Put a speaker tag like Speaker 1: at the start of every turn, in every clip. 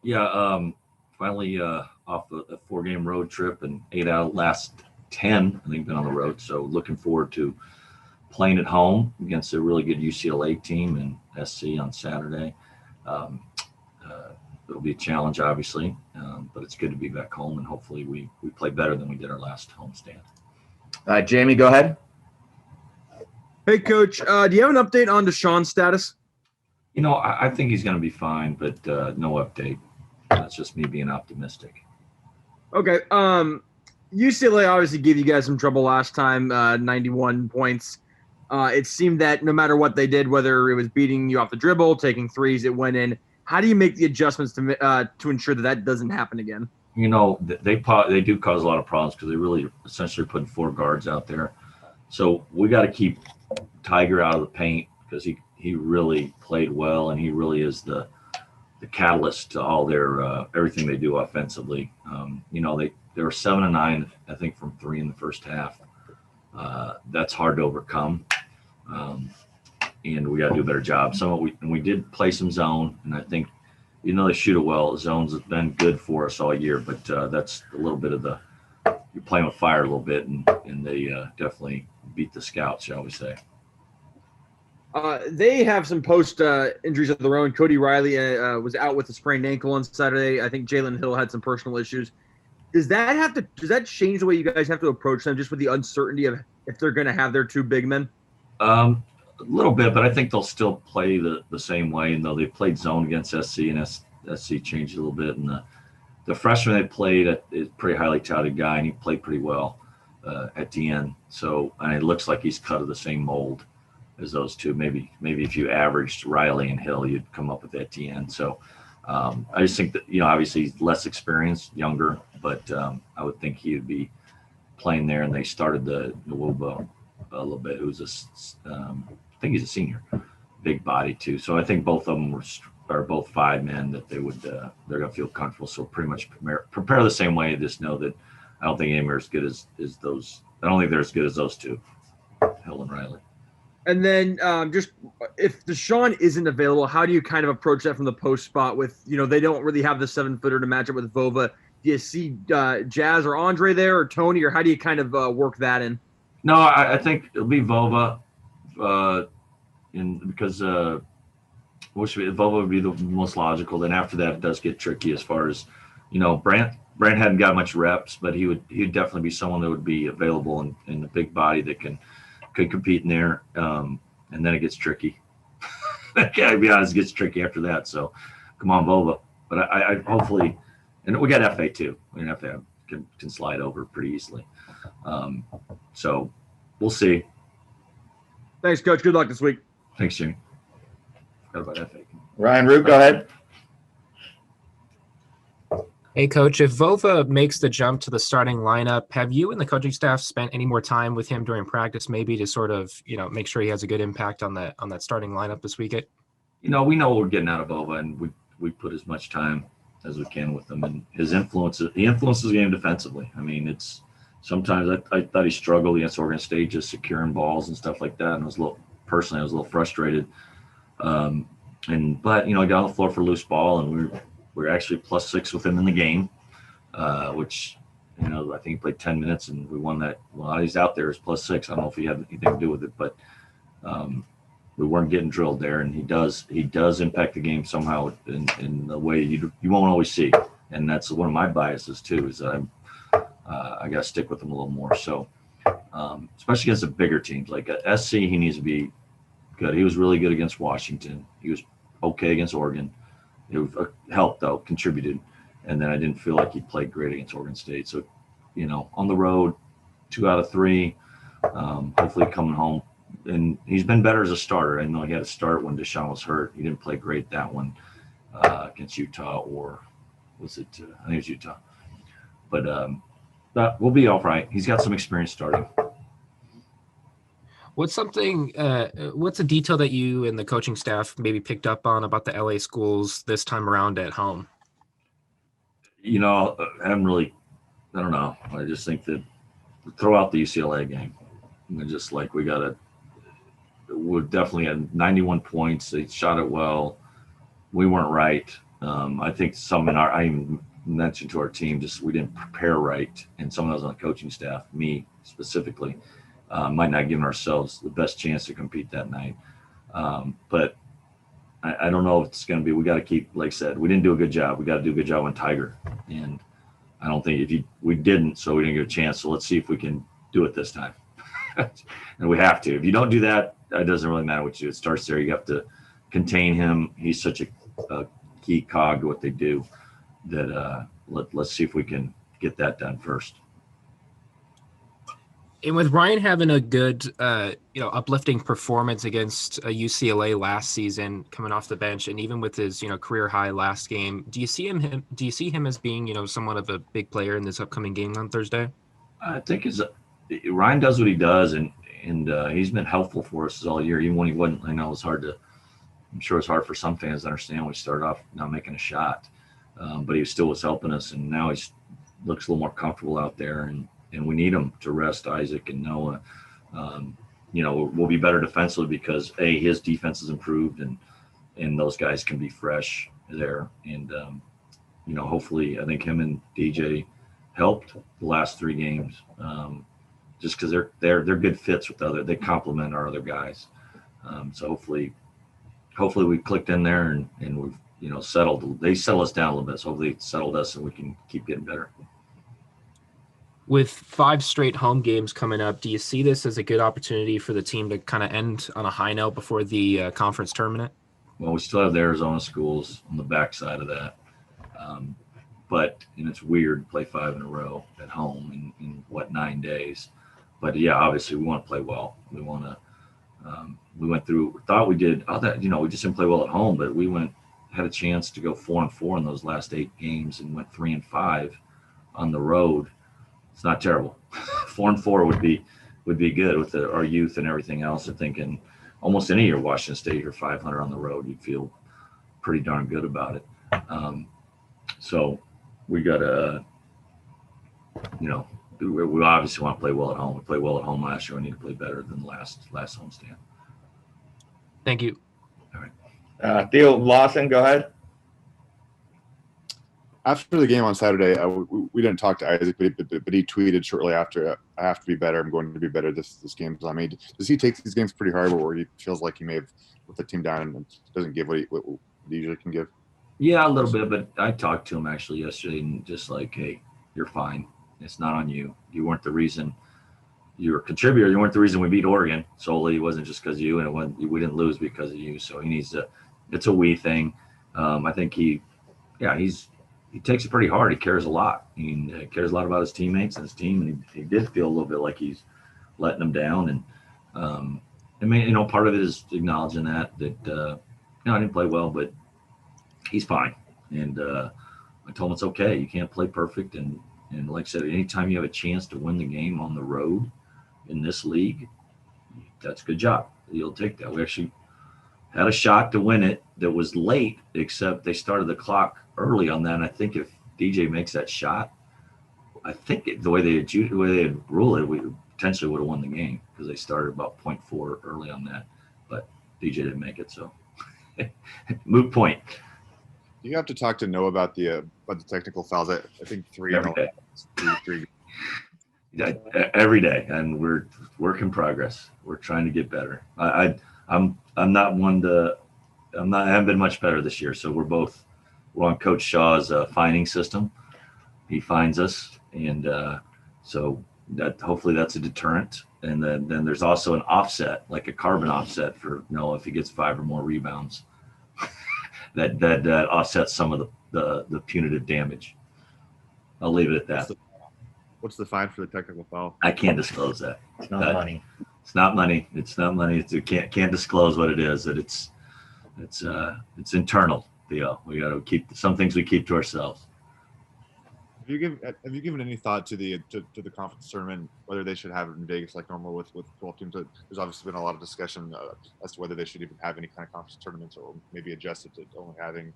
Speaker 1: Yeah, finally off a 4-game road trip and 8 out of the last 10, I think, been on the road. So looking forward to playing at home against a really good UCLA team and SC on Saturday. Um, uh, it'll be a challenge, obviously, but it's good to be back home, and hopefully we play better than we did our last homestand.
Speaker 2: Jamie, go ahead.
Speaker 3: Hey, Coach, do you have an update on Deshaun's status?
Speaker 1: I think he's going to be fine, but no update. That's just me being optimistic.
Speaker 3: Okay. UCLA obviously gave you guys some trouble last time, 91 points. It seemed that no matter what they did, whether it was beating you off the dribble, taking threes, it went in. How do you make the adjustments to ensure that doesn't happen again?
Speaker 1: They do cause a lot of problems because they really essentially put 4 guards out there. So we got to keep Tiger out of the paint because he really played well, and he really is the catalyst to all their everything they do offensively. They were 7 and 9, I think, from 3 in the first half. That's hard to overcome, and we got to do a better job. We did play some zone, and I think they shoot it well. Zones have been good for us all year, but that's a little bit of you're playing with fire a little bit, and they definitely beat the Scouts, shall we say.
Speaker 3: They have some post injuries of their own. Cody Riley was out with a sprained ankle on Saturday. I think Jalen Hill had some personal issues. Does that change the way you guys have to approach them, just with the uncertainty of if they're going to have their 2 big men?
Speaker 1: A little bit, but I think they'll still play the same way. And though they played zone against SC, and SC changed a little bit, and the freshman they played is a pretty highly touted guy, and he played pretty well at the end. So, and it looks like he's cut of the same mold as those 2. Maybe if you averaged Riley and Hill, you'd come up with Etienne. So I just think that, obviously he's less experienced, younger, but I would think he would be playing there. And they started the Nwuba a little bit, who's I think he's a senior, big body too. So I think both of them are both 5 men that they're going to feel comfortable. So pretty much prepare the same way. Just know that I don't think anywhere as good as those. I don't think they're as good as those 2, Hill and Riley.
Speaker 3: And then just if Deshaun isn't available, how do you kind of approach that from the post spot with, they don't really have the 7-footer to match up with Vova. Do you see Jazz or Andre there or Tony, or how do you kind of work that in?
Speaker 1: No, I think it'll be Vova because Vova would be the most logical. Then after that, it does get tricky as far as, Brant hadn't got much reps, but he'd definitely be someone that would be available in the big body that could compete in there, and then it gets tricky. To be honest, it gets tricky after that. So, come on, Vova. But I hopefully, and we got FA too. FA can slide over pretty easily. So, we'll see.
Speaker 3: Thanks, Coach. Good luck this week.
Speaker 1: Thanks, Jimmy. Forgot about FA.
Speaker 2: Ryan Root, go ahead.
Speaker 4: Hey, Coach, if Vova makes the jump to the starting lineup, have you and the coaching staff spent any more time with him during practice, maybe to sort of, make sure he has a good impact on that starting lineup this weekend?
Speaker 1: We know what we're getting out of Vova, and we put as much time as we can with him. And he influences the game defensively. I mean, it's sometimes I thought he struggled against Oregon State just securing balls and stuff like that, and I was a little frustrated. But he got on the floor for loose ball, and we're actually +6 with him in the game, which, I think he played 10 minutes and we won that. Well, he's out there as +6. I don't know if he had anything to do with it, but we weren't getting drilled there. And he does impact the game somehow in the way you won't always see. And that's one of my biases too, is that I got to stick with him a little more. So, especially against the bigger teams like SC, he needs to be good. He was really good against Washington. He was okay against Oregon. It helped, though, contributed. And then I didn't feel like he played great against Oregon State. So, on the road, 2 out of 3, hopefully coming home. And he's been better as a starter. I know he had to start when Deshaun was hurt. He didn't play great that one against Utah, or was it? I think it was Utah. But we'll be all right. He's got some experience starting.
Speaker 4: What's a detail that you and the coaching staff maybe picked up on about the LA schools this time around at home?
Speaker 1: I don't know. I just think that throw out the UCLA game. And just like we're definitely at 91 points. They shot it well. We weren't right. I think some in our, I even mentioned to our team, just we didn't prepare right, and some of those on the coaching staff, me specifically, might not give ourselves the best chance to compete that night. But I don't know if it's going to be. We got to keep, like I said, we didn't do a good job. We got to do a good job on Tiger, and I don't think we didn't, so we didn't get a chance. So let's see if we can do it this time. And we have to. If you don't do that, it doesn't really matter what you do. It starts there. You have to contain him. He's such a key cog to what they do that let's see if we can get that done first.
Speaker 4: And with Ryan having a good, uplifting performance against UCLA last season, coming off the bench, and even with his, career high last game, do you see him as being, somewhat of a big player in this upcoming game on Thursday?
Speaker 1: I think Ryan does what he does, and he's been helpful for us all year. Even when he wasn't, I know it's hard to. I'm sure it's hard for some fans to understand. We started off not making a shot, but he still was helping us, and now he looks a little more comfortable out there, and we need him to rest Isaac and Noah. We'll be better defensively because his defense has improved, and those guys can be fresh there. And hopefully, I think him and DJ helped the last 3 games, just because they're good fits with they complement our other guys. So hopefully we clicked in there and we've settled. They settled us down a little bit. So hopefully it settled us and we can keep getting better.
Speaker 4: With 5 straight home games coming up, do you see this as a good opportunity for the team to kind of end on a high note before the conference tournament?
Speaker 1: Well, we still have the Arizona schools on the backside of that. But it's weird to play 5 in a row at home in 9 days. But yeah, obviously we want to play well. We want to. We went through. Thought we did. We just didn't play well at home, but we had a chance to go 4-4 in those last 8 games and went 3-5 on the road. It's not terrible. 4-4 would be good with our youth and everything else. I'm thinking almost any year Washington State or 500 on the road, you'd feel pretty darn good about it. So we got to, we obviously want to play well at home. We played well at home last year. We need to play better than the last homestand.
Speaker 4: Thank you.
Speaker 1: All right.
Speaker 2: Theo Lawson, go ahead.
Speaker 5: After the game on Saturday, we didn't talk to Isaac, but he tweeted shortly after, "I have to be better. I'm going to be better this game." I mean, does he take these games pretty hard, where he feels like he may have let the team down and doesn't give what he usually can give?
Speaker 1: Yeah, a little bit, but I talked to him actually yesterday and just like, hey, you're fine. It's not on you. You weren't the reason. You were a contributor. You weren't the reason we beat Oregon solely. It wasn't just because of you, and we didn't lose because of you. So he needs to. It's a we thing. I think he takes it pretty hard. He cares a lot. He cares a lot about his teammates and his team, and he did feel a little bit like he's letting them down. And part of it is acknowledging that I didn't play well, but he's fine. And I told him it's okay. You can't play perfect. And like I said, anytime you have a chance to win the game on the road in this league, that's a good job. You'll take that. We actually had a shot to win it that was late, except they started the clock early on that. And I think if DJ makes that shot, I think the way they had ruled it, we potentially would have won the game because they started about 0.4 early on that. But DJ didn't make it, so moot point.
Speaker 5: You have to talk to Noah about the technical fouls. I think 3
Speaker 1: Every day.
Speaker 5: 3.
Speaker 1: Yeah, every day, and we're work in progress. We're trying to get better. I'm not one to. I haven't been much better this year. So we're on Coach Shaw's fining system. He fines us, and so that hopefully that's a deterrent. And then there's also an offset, like a carbon offset for Noah if he gets 5 or more rebounds. that offsets some of the punitive damage. I'll leave it at that.
Speaker 5: What's the fine for the technical foul?
Speaker 1: I can't disclose that.
Speaker 2: It's not money.
Speaker 1: It's not money. It's not money. You can't disclose what it is. That it's internal, Theo. We got to keep some things we keep to ourselves.
Speaker 5: Have you given any thought to the conference tournament, whether they should have it in Vegas like normal with 12 teams? There's obviously been a lot of discussion as to whether they should even have any kind of conference tournaments, or maybe adjust it to only having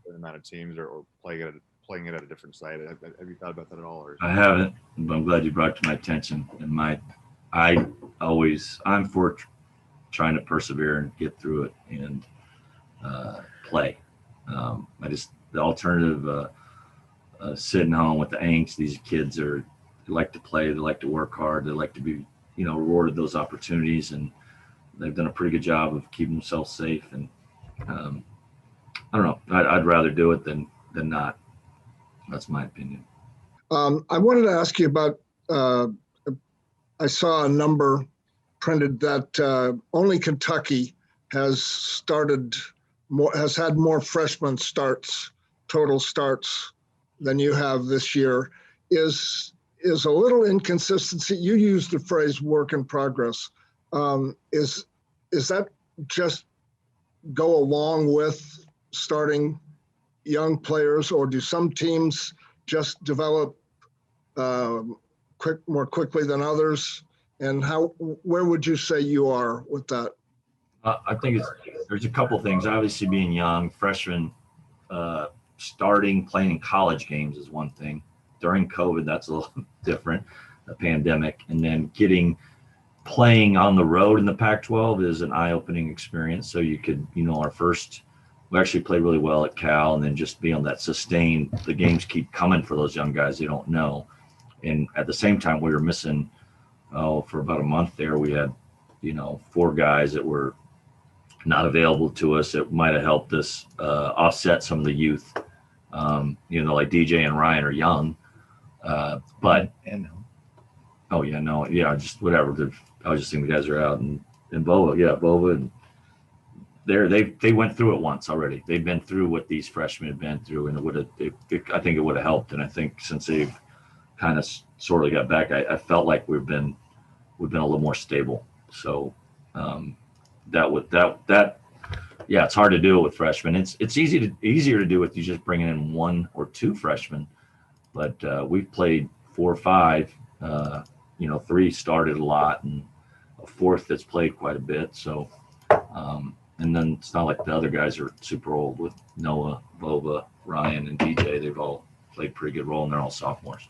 Speaker 5: an amount of teams, or playing it at a different site. Have you thought about that at all? Or?
Speaker 1: I haven't, but I'm glad you brought it to my attention. And I'm for trying to persevere and get through it and play. the alternative sitting home with the angst. These kids they like to play, they like to work hard, they like to be, rewarded those opportunities, and they've done a pretty good job of keeping themselves safe. And I don't know, I'd rather do it than not. That's my opinion.
Speaker 6: I wanted to ask you about, I saw a number printed that only Kentucky has had more freshman total starts than you have this year. Is a little inconsistency. You used the phrase work in progress. Is that just go along with starting young players, or do some teams just develop more quickly than others? And where would you say you are with that?
Speaker 1: I think there's a couple things. Obviously, being young, freshmen, playing in college games is one thing. During COVID, that's a little different, the pandemic. And then playing on the road in the Pac-12 is an eye-opening experience. So you could, we actually played really well at Cal, and then just be on that sustained, the games keep coming for those young guys. They don't know. And at the same time, we were missing, for about a month there, we had, 4 guys that were not available to us. It might have helped us offset some of the youth. Like DJ and Ryan are young, but just whatever. I was just thinking the guys are out, and Bova, and they went through it once already. They've been through what these freshmen have been through, and I think it would have helped. And I think since they've kind of sort of got back, I felt like we've been a little more stable. So it's hard to do it with freshmen. It's easier to do with you just bringing in 1 or 2 freshmen, but we've played 4 or 5. 3 started a lot, and a 4th that's played quite a bit. So, and then it's not like the other guys are super old with Noah, Bova, Ryan, and DJ. They've all played pretty good role, and they're all sophomores.